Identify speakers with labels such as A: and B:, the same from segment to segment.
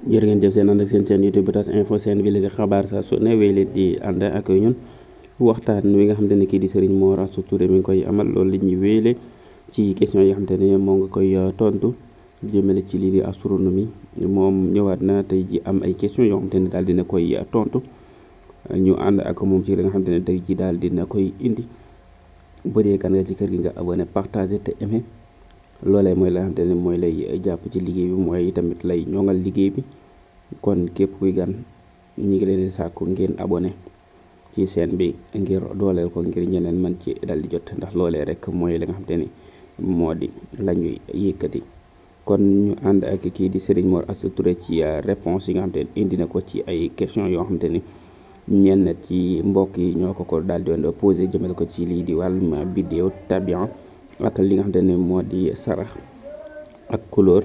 A: jërë ngeen jëf seen ànd ak seen chaîne YouTube TAS info seen bi léegi xabaar saa su ne wéy leen di ànd ak ñun waxtaan wi nga xamante ne kii di Serigne Mor Astou Touré mi ngi koy amal loolu li ñuy wéyle ci question yi nga xamante ne moo nga koy tontu jëmale ci lii di astronomie moom ñëwaat na tey ji am ay question yoo xamante ne daal dina koy tontu ñu ànd ak moom ci li nga xamante ne tey ji daal dina koy indi bu dee kan nga ci kër gi nga abonné partagé te aimé loolee mooy la nga xamante ne mooy lay jàpp ci liggéey bi mooy tamit lay ñoŋal liggéey bi kon képp kuy gan ñi ngi leen di sàkku ngeen abonné ci chaîne bi ngir dooleel ko ngir ñeneen mën ci dal di jot ndax loolee rek mooy li nga xamante ni moo di la ñuy yëkkati kon ñu ànd ak kii di Serigne Mor Astou Touré ci réponse yi nga xamante ni indi na ko ci ay question yoo xamante ni ñenn ci mbokk yi ñoo ko daal di doon posé jëmale ko ci lii di wàllum bidéo tabian ak li nga xamante ne moo di sarax ak couleur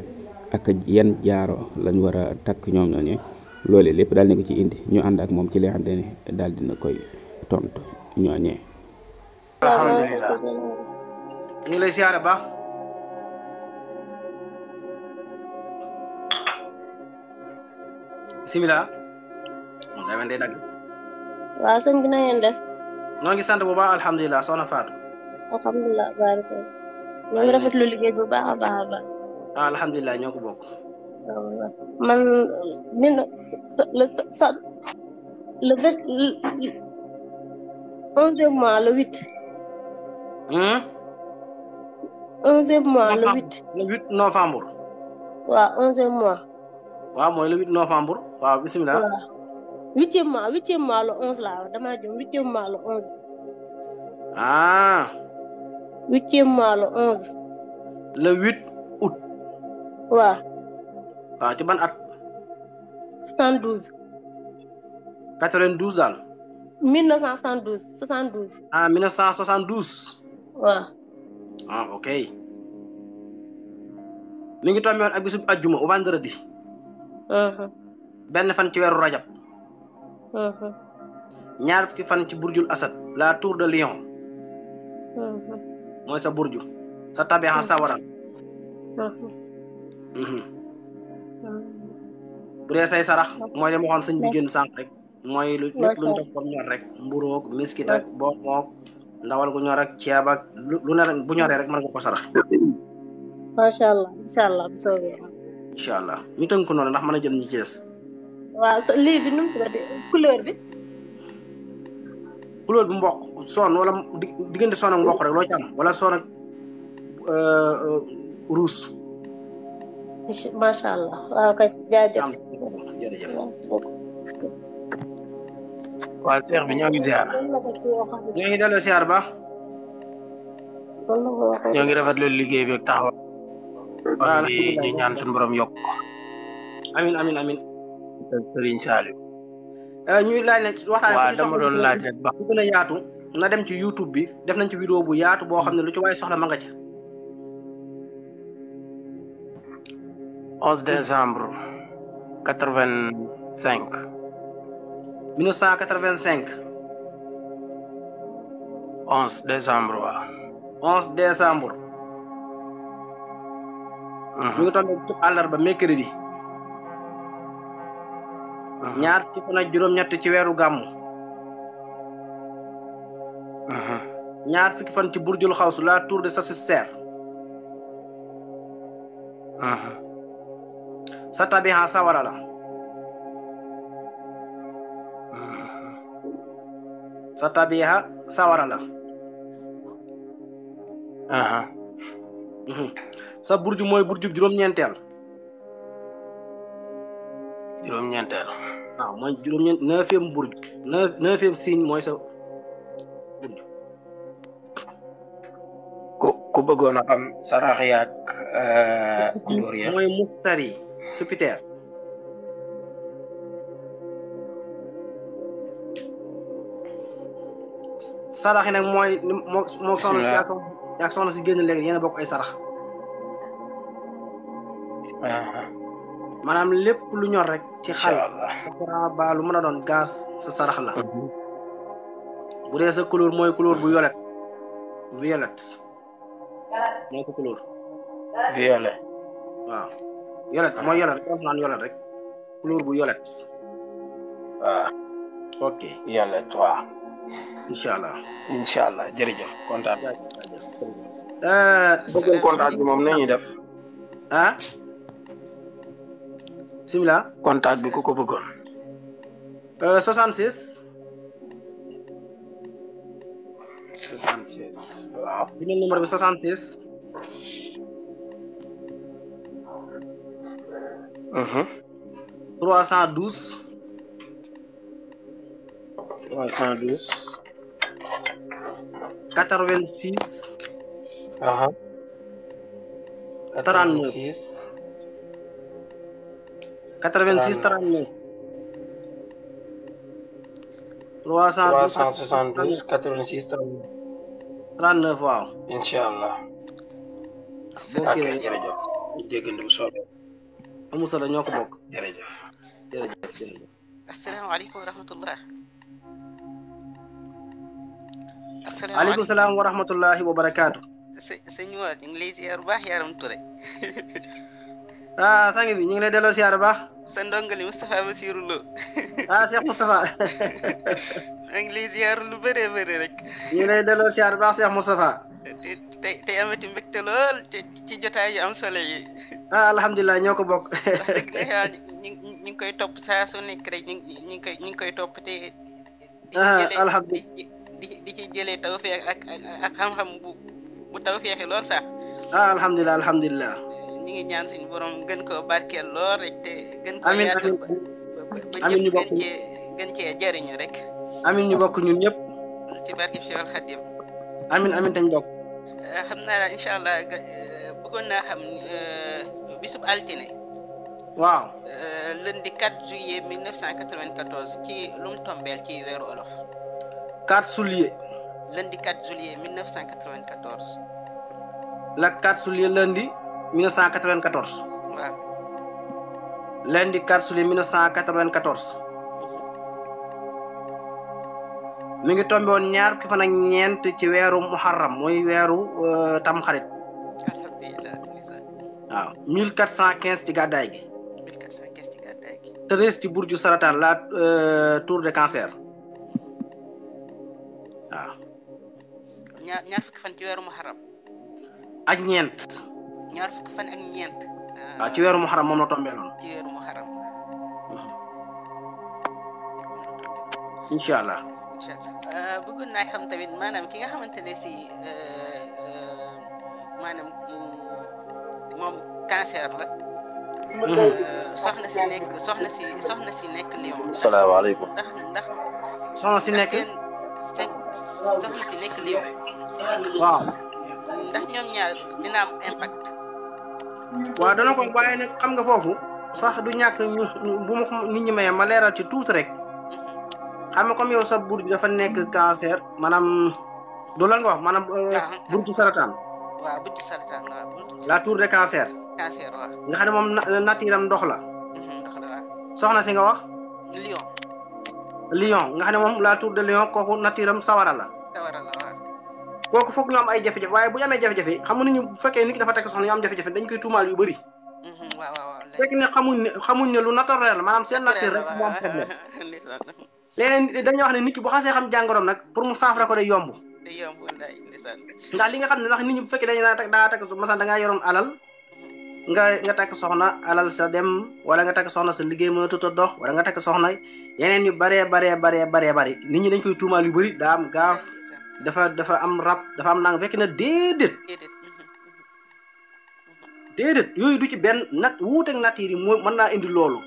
A: ak yan jaaro lañ war a takk ñoom ñooñu loole lépp daal di ko ci indi ñu ànd ak moom ci li nga xamante ne daal dina koy tontu ñooñee.
B: alhamdulilah ñu ngi lay siyaare ba bisimilah moom day day dagg
C: waaw sëñ bi na ngeen def.
B: ñoo ngi sant bu baax alhamdulilah soxna Fatou.
C: alhamdulilah barika ñu ngi rafetlu liggéey bu baax a baax a baax.
B: alhamdulilah ñoo ko bokk.
C: man le 11e mois le 8. 11e mois le 8.
B: le 8 novembre.
C: waaw 11e mois.
B: waaw mooy le 8 novembre waaw bisimilah.
C: waaw 8e mois le 11 laa wax damaa jëm 8e mois le 11. 8e mois le 11.
B: le 8 août.
C: waaw.
B: waaw ci ban at.
C: 72.
B: 92 daal.
C: 1972 72.
B: 1972.
C: waaw.
B: ok. mi ngi tombé woon ak bisub ajjuma au vendredi. benn fan ci weeru rajab. ñaar fukki fan ci burjul asad la tour de Lion. mooy sa burju sa tabixa sa waral. bu dee say sarax mooy li ma waxoon sëñ bi génn sànq rek mooy lu lépp luñ jox comme ñor rek mburoog miskit ak boomoog ndawal gu ñor ak ceeb ak lu ne bu ñoree rek mën nga ko sarax.
C: macha allah incha allah bu soobee.
B: incha allah ñu tënk ko noonu ndax mën a jël ñu Cees.
C: waaw lii bi nu mu tuddati couleur bi.
B: couleur bi mboq son wala diggante son ak mboq rek loo ci am wala son ak rouge.
C: macha allah waaw kay jaajëf.
B: jërëjëf.
D: waaw Cheikh bi ñoo ngi ziar.
B: ñoo ngi delloo ziar ba.
D: ñoo ngi rafetlu liggéey bi ak taxaw. waaw di ñaan suñu borom yokk.
B: amin amin amin.
D: Serigne Saliou.
B: ñuy laaj nag waxtaan.
D: waaw dama doon laaj rek ba.
B: bu gën a yaatu na dem ci YouTube bi def nañ ci vidéo bu yaatu boo xam ne lu ci waaye soxla ma nga ca.
D: 11 décembre 85.
B: 1985.
D: 11 décembre waaw.
B: 11 décembre. ñu ngi tombé ci àllarba mercredi. ñaar ci fan ak juróom-ñett ci weeru gàmmu. ñaar fukki fan ci burjul xawsu la tour de Sagittaire. sa tabixa sawara la. sa tabixa sawara la. sa burju mooy burju juróom-ñeenteel.
D: juróom-ñeenteel.
B: waaw mooy juróom-ñeent 9e burju 9e signe mooy sa burju.
D: ku bëggoon a xam sarax yaak couleur ya.
B: mooy mustari Jupiter. sarax yi nag mooy moo soxna si yaak soxna si génn léegi yéen a bokk ay sarax. maanaam lépp lu ñor rek ci xal ba lu mën a doon gaz sa sarax la. bu dee sa couleur mooy couleur bu violet mooy sa couleur.
D: violet.
B: waaw violet mooy violet rek naan violet rek. couleur bu violet. Ok.
D: Violet waaw.
B: incha allah
D: jërëjëf kontaan. bëggoon contact bi moom nañuy def.
B: bismillah.
D: contact bi ku ko bëggoon.
B: 66.
D: 66 waaw.
B: bi ñu numéro bi 66. 312. 86. 39. 86 39.
D: 372 86
B: 39 waaw.
D: incha allah.
B: ok
D: jërëjëf. jéggandi bu soobee.
B: amul solo ñoo ko bokk.
D: jërëjëf.
E: asalaamaaleykum wa rahmatullah.
B: aleykum salaam wa rahmatullahi wa barakaatu.
E: sëñ Mor ñu ngi lay ziar bu baax Yaram Touré.
B: sangi bi ñu ngi lay delloo ziar bu baax.
E: sa ndongali Moustapha Bassirou Lo.
B: Cheikh Moustapha.
E: maa ngi lay ziar lu bëree bëri rek.
B: ñu ngi lay delloo ziar bu baax Cheikh Moustapha.
E: tey amati mbégte lool ci jotaay yu am solo yi.
B: alhamdulilah ñoo ko bokk.
E: wax dëgg na ñu ngi koy topp saa su nekk rek ñu ngi koy topp te.
B: alhamdulilah
E: di ci jëlee tawfeex ak xam-xam bu tawfeexi lool sax.
B: alhamdulilah alhamdulilah.
E: ñu ngi ñaan suñu borom gën koo barkeel lool rek te gën koo
B: amiin
E: yaatal ba
B: amiin ñu
E: ñëpp
B: bokk
E: gën cee jëriñu rek.
B: amiin ñu bokk ñun ñëpp.
E: ci barke Cheikh Khadim.
B: amiin amiin tañ bokk.
E: xam naa incha allah bëggoon naa xam bisub altine.
B: waaw.
E: lundi 4 juillet 1994 ci lu mu tombeel ci weeru olof.
B: 4 juillet.
E: lundi 4 juillet 1994.
B: la 4 juillet lundi 1994.
E: waaw.
B: lundi 4 juillet 1994. mi ngi tombé woon ñaar fukki fan ak ñeent ci weeru muharram mooy weeru tamxarit.
E: alhamdulilah.
B: waaw 1415 ci gàddaay gi.
E: 1415 ci gàddaay gi.
B: 13 ci burju Sarataan la tour de cancer. waaw.
E: ñaar fukki fan ci weeru muharram.
B: ak ñeent.
E: ñaar fukki fan ak ñeent.
B: waaw ci weeru muharram moom la tombé loon.
E: ci weeru muharram.
B: incha allah.
E: bëggoon naa xam tamit maanaam ki nga xamante ne si maanaam moom cancer la. soxna si nekk Lyon.
F: salaamaaleykum.
E: ndax
B: soxna si nekk.
E: soxna si nekk Lyon.
B: waaw.
E: ndax ñoom ñaar dina am impact.
B: waaw dana ko waaye nag xam nga foofu sax du ñàkk ñu bu ma nit ñi mayee ma leeral ci tuuti rek. xam nga comme yow sa bur bi dafa nekk cancer maanaam du lan nga wax maanaam burtu Sarataan.
E: waaw burtu Sarataan waaw.
B: la tour de cancer.
E: cancer waaw.
B: nga xam ne moom natiiram ndox la.
E: ndox la waaw.
B: soxna si nga wax.
E: Lyon.
B: Lyon nga xam ne moom la tour de Lyon kooku natiiram sawara la.
E: sawara la waaw.
B: kooku foog ñu am ay jafe-jafe waaye bu ñu amee jafe-jafe xam nga nit ñi bu fekkee nit ki dafa tekk soxna ñu am jafe-jafe dañ koy tuumaal yu bëri.
E: waaw waaw.
B: fekk ne xamuñ ne lu naturel la maanaam seen nature rek mu am problème. léeg-léeg dañuy wax ne nit ki bu xasee xam jàngoroom nag pour mu saafara ko day yomb.
E: day yomb wallaay ndeysaan.
B: ndax li nga xam ne ndax nit ñi bu fekkee dañu daa takk masan da ngaa yoroon alal nga takk soxna alal sa dem wala nga takk soxna sa liggéey mënatut a dox wala nga takk soxna yeneen yu baree bari nit ñi dañ koy tuumaal yu bëri daa am gaaf dafa am rab dafa am nang fekk na déedéet yooyu du ci benn wuuteeg nature yi moo mën naa indi loolu.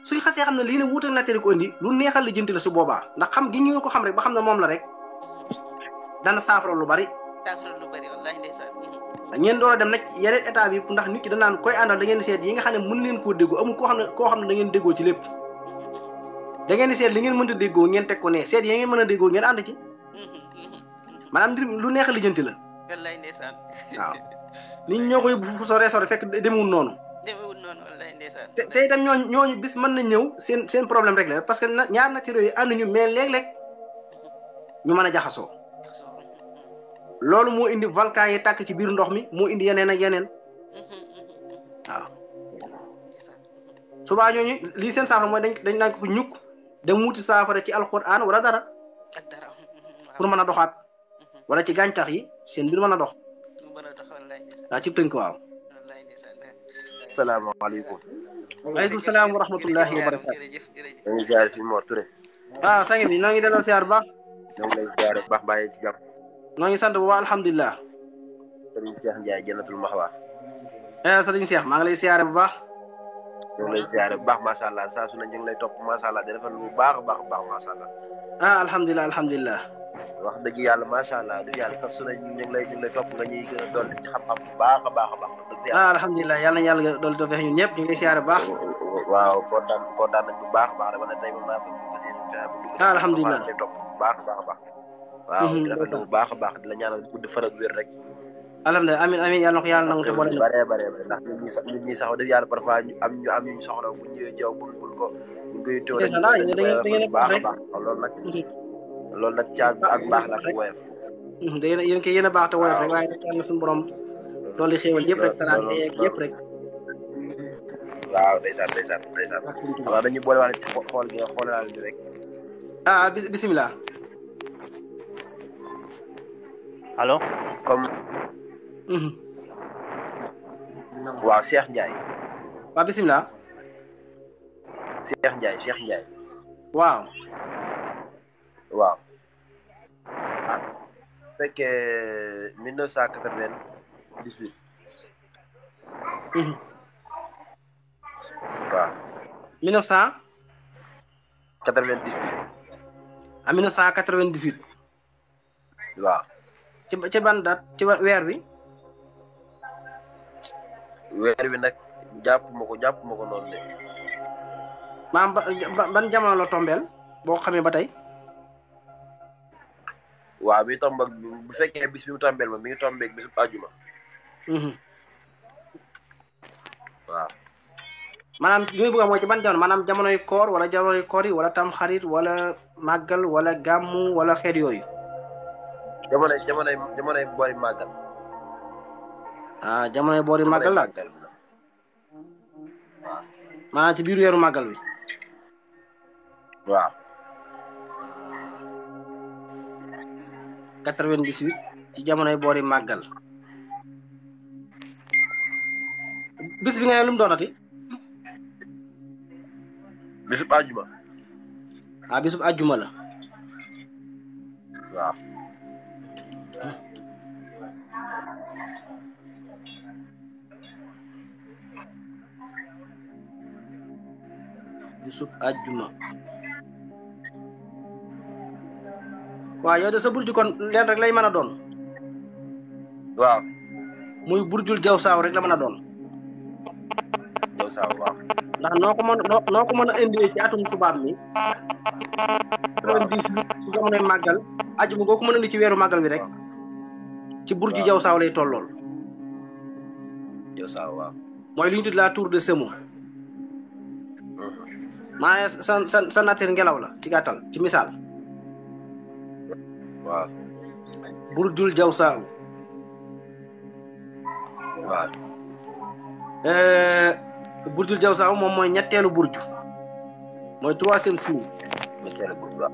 B: suñ xasee xam ne lii ne wuuteeg nature ko indi lu neexal li jënti la su boobaa ndax xam gi ñu ko xam rek ba xam ne moom la rek dana saafara lu bari.
E: wallaahi ndeysaan.
B: ngeen door a dem nag yeneen état bi ndax nit ki danaan koy àndal da ngeen di seet yi nga xam ne mën leen koo déggoo amul koo xam ne da ngeen déggoo ci lépp da ngeen di seet li ngeen mënta déggoo ngeen teg ko ne seet yi ngeen mën a déggoo ngeen ànd ci maanaam lu neexal li jënti la.
E: wallaahi ndeysaan.
B: waaw nit ñoo ko yóbbu fu sore fekk demewul noonu.
E: wallaahi ndeysaan.
B: te itam ñooñu bis mën na ñëw seen problème rek la parce que ñaar nature yooyu ànduñu mais léeg-léeg ñu mën a jaxasoo loolu moo indi volcan yi tàkk ci biir ndox mi moo indi yeneen ak yeneen waaw subaa ñooñu lii seen saafara mooy dañ naan ko fa ñukk dem wuti saafara ci alquran wala dara
E: ak dara
B: pour mën a doxaat wala ci gàncax yi seen mbir mën a dox waaw ci tënk waaw
F: asalaamaaleykum.
B: waaleykum salaam wa rahmatullahi wa barakaatu.
F: ñu ngi ziare si Mor Touré.
B: waaw sang bi noo ngi delloo siyaar bu baax.
F: ñoo ngi lay ziare bu baax bàyyi ci jàmm.
B: noo ngi sant bu baax alhamdulilah.
F: Sëriñ Cheikh Ndiaye Jannatul Mahwa.
B: Sëriñ Cheikh maa ngi lay siyaare bu baax.
F: ñoo ngi lay ziare bu baax macha allah saa su ne ñu ngi lay topp macha allah di defal lu baax a baax macha allah.
B: alhamdulilah alhamdulilah.
F: wax dëgg yàlla macha allah du yàlla sax su ne ñu ngi lay topp nga ñuy gën a dolli ci xam-xam bu baax a baax.
B: alhamdulilah yàlla na yàlla dolli tawfeex ñun ñëpp ñu ngi lay siyaare bu baax.
F: waaw kontaan nañ bu baax dama ne tey moom naa fa
B: alhamdulilah
F: lay topp bu baax a baax. waaw di rafetlu bu baax a baax di la ñaanal gudd fan ak wér rek.
B: alhamdulilah amiin yàlla na ko yàlla nangu te boole
F: bare ndax nit ñi sax dëgg yàlla parfois ñu am ñu soxla bu ñëwee jaw buñ koy tóor rek baax a baax loolu nag caag ak baax la ak woyof
B: yéen kay yéen a baax te woyof rek waaye nag yàlla suñu borom dolli xéewal yëpp rek taraanga yeeg yëpp rek
F: waaw ndeysaan waaw dañuy boole waale ci xool gi nga xoolal ñu rek
B: bisimilah
D: allo
F: comme waaw Cheikh Ndiaye
B: waaw bisimilah
F: Cheikh Ndiaye
B: waaw
F: fekkee 1998 waaw
B: 1998
F: waaw
B: ci ban date ci weer wi
F: nag jàpp ma ko noonu de
B: maam ban jamono la tombeel boo xamee ba tey
F: waaw bi tomb ak bu fekkee bis bi mu tombeel ma mi ngi tombeeg bisu àjjuma waaw
B: maanaam li muy bëgg a mooy ci ban jamono maanaam jamonoy koor wala jamonoy koor yi wala tam xarit wala màggal wala gàmmu wala xeet yooyu
F: jamonoy boori màggal
B: jamonoy boori màggal la maanaam ci biir weeru màggal wi
F: waaw
B: 98 ci jamonoy boori màggal bis bi nga ne lu mu doonati
F: bisub àjjuma
B: bisub àjjuma la
F: waaw
B: bisub àjjuma waaw yow de sa burju kon leen rek lay mën a doon
F: waaw
B: muy burjul jaw saaw rek la mën a doon
F: jaw saaw waaw
B: ndax noo ko mën a indee ci atum tubaab mi 98 ci jamonoy màggal àjjuma goo ko mën a indi ci weeru màggal bi rek ci burju jaw saaw lay tollool
F: jaw saaw waaw
B: mooy li ñu tudd la tour de Semo maa sa nature ngelaw la ci gàttal ci misaal
F: waaw
B: burjul jaw saaw
F: waaw
B: burjul jaw saaw moom mooy ñetteelu burju mooy 3e signe
F: ñetteelu burju waaw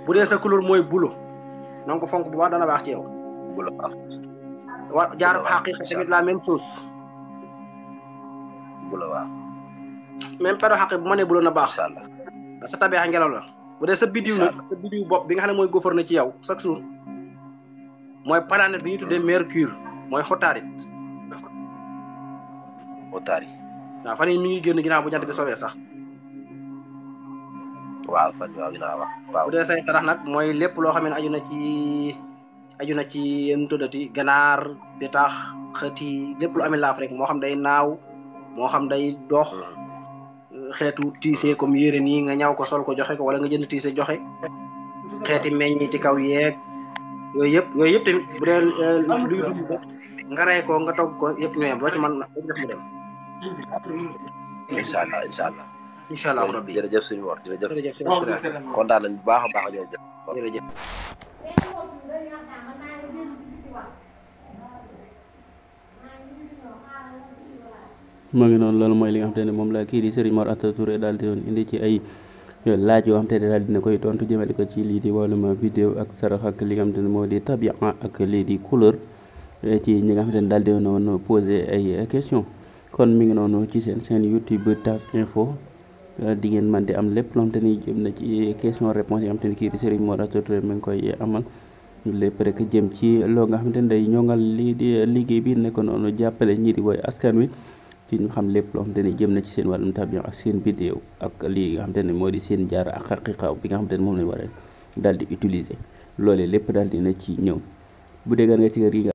B: bu dee sa couleur mooy bulo na nga ko fonk bu baax dana baax ci yow
F: bulo
B: waaw jaar xaqiqa tamit la même chose
F: bulo waaw
B: même pero xaqi bu ma nee bulo na baax
F: incha allah
B: sa tabeexa ngelaw la bu dee sa bidiw nag sa bidiw bopp bi nga xam ne mooy gouverner ci yow chaque jour mooy planète bi ñuy tuddee mercure mooy xotaarit waaw fan yii mi ngi génn ginnaaw bu jant bi soobee sax
F: waaw fan waaw ginnaaw waaw
B: bu dee say xarax nag mooy lépp loo xam ne aju na ci yéen tuddati ganaar bitax xëti lépp lu amee laaf rek moo xam day naaw moo xam day dox xeetu tiise comme yére nii nga ñaw ko sol ko joxe ko wala nga jënd tiise joxe xeeti meññiti kaw yeeg yooyu yëpp tamit bu dee luy dund ko nga rey ko nga togg ko yëpp ñooyam boo ci mën na def mu dem
F: incha allah rabbi jërëjëf suñu Mor jërëjëf kontaan nañ bu baax a baax
B: jërëjëf
A: moo ngi noonu loolu mooy li nga xamante ne moom la kii di Serigne Mor Asta Touré daal di doon indi ci ay laaj yoo xamante ne daal dina koy tontu jëmale ko ci lii di wàllum vidéo ak sarax ak li nga xamante ne moo di tabia ak lii di couleur ci ñi nga xamante ne daal di woon posé ay question kon mi ngi noonu ci seen chaîne YouTube TAS Info di ngeen mën di am lépp loo xamante ni jëm na ci question réponse yi nga xamante ni kii di Serigne Mor Asta Touré mi ngi koy amal lépp rek jëm ci loo nga xamante ne day ñoŋal lii di liggéey bi nekk noonu jàppale ñii di woy askan wi ci ñu xam lépp loo xamante ni jëm na ci seen wàllum tabiya ak seen vidéo ak lii nga xamante ne moo di seen jaar ak xaqiqa bi nga xamante ne moom lañ war a daal di utiliser loolee lépp daal dina ci ñëw bu dee gan nga ci kër gi